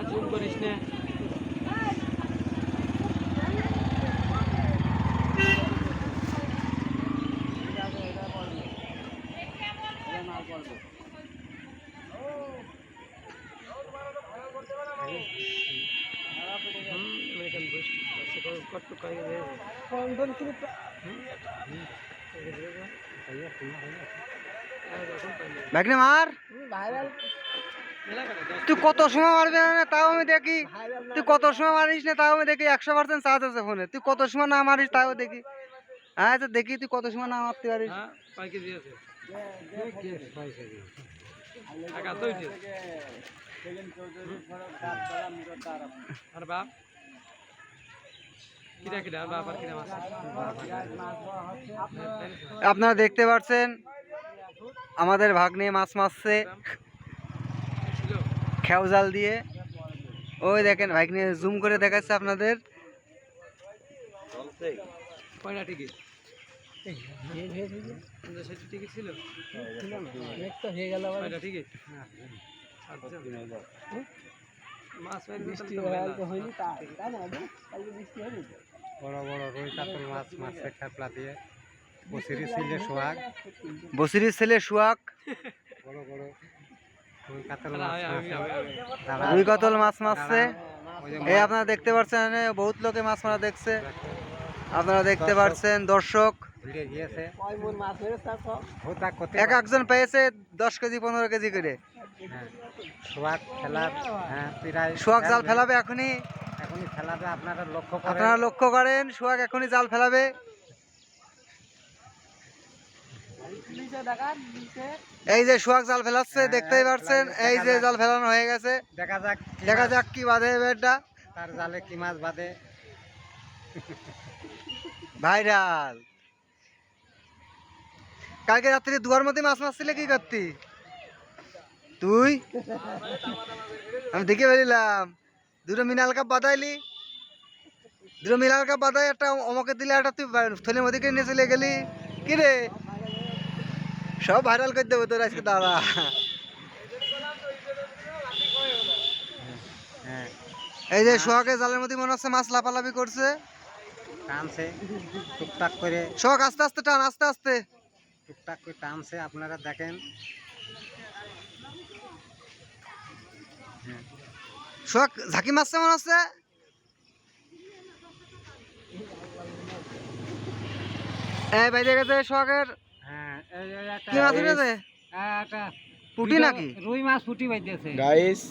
Zoom করিস না। ভাগ্নে মার, তুই কত সময় মারবি না তাও আমি দেখি, তুই কত সময় মারিস না তাও আমি দেখি 100% চার্জ আছে ফোনে, তুই কত সময় না মারিস তাও দেখি। হ্যাঁ তো দেখি তুই কত সময় না মারতে পারিস। আপনারা দেখতে পাচ্ছেন আমাদের ভাগ্নে মাছ মারছে খেও জাল দিয়ে। ওই দেখেন ভাগ্নে জুম করে দেখাচ্ছে আপনাদের। কয়টা টিকিট টিকিট ছিল হয়ে গেল টিকিট মাছ বৃষ্টি হয়নি বড় বড় রুই কাতল মাছ মাছে খেপলা দিয়ে বসিরি ছেলে সোহাগ, বসিরির ছেলে সোহাগ বড় বড় রুই কাতল মাছ রুই কাতল মাছ মারছে। এই আপনারা দেখতে পাচ্ছেন বহুত লোকে মাছ মারা দেখছে, আপনারা দেখতে পাচ্ছেন দর্শক এক একজন পেয়েছে 10 কেজি 15 কেজি করে। সোহাগ ফেলার সোহাগ জাল ফেলাবে এখনই ফেলাবে, আপনারা লক্ষ্য করেন সোহাগ এখনই জাল ফেলাবে। এই যে সোহাগ জাল ফেলাচ্ছে দেখতেই পাচ্ছেন, এই যে জাল ফেলানো হয়ে গেছে, দেখা যাক কি বাঁধে এবারটা, তার জালে কি মাছ বাঁধে। ভাইরাল। কালকে রাত্রে দুয়ার মধ্যে মাছ মারছিলে কি করতি তুই? আমি দেখে ফেলিলাম দুটো মিনাল কাপ বাঁধাইলি, দুটো মিনাল কাপ বাঁধাই একটা আমাকে দিলে, একটা তুই থলির মধ্যে নিয়ে চলে গেলি। কি রে সব ভাইরাল করে দেবো তোর আজকে দাদা। এই যে সোহাগের জালের মধ্যে মনে হচ্ছে মাছ লাফালাফি করছে, টানছে টুকটাক করে, সোহাগ আস্তে আস্তে টান, আস্তে আস্তে টুকটাক করে টানছে, আপনারা দেখেন। সোহাগ ঝাঁকি মারছে মনে হচ্ছে। এই বাইরে গেছে সোহাগের কি মাছ উঠেছে? পুঁটি নাকি? রুই মাছ পুঁটি বাইতেছে গাইস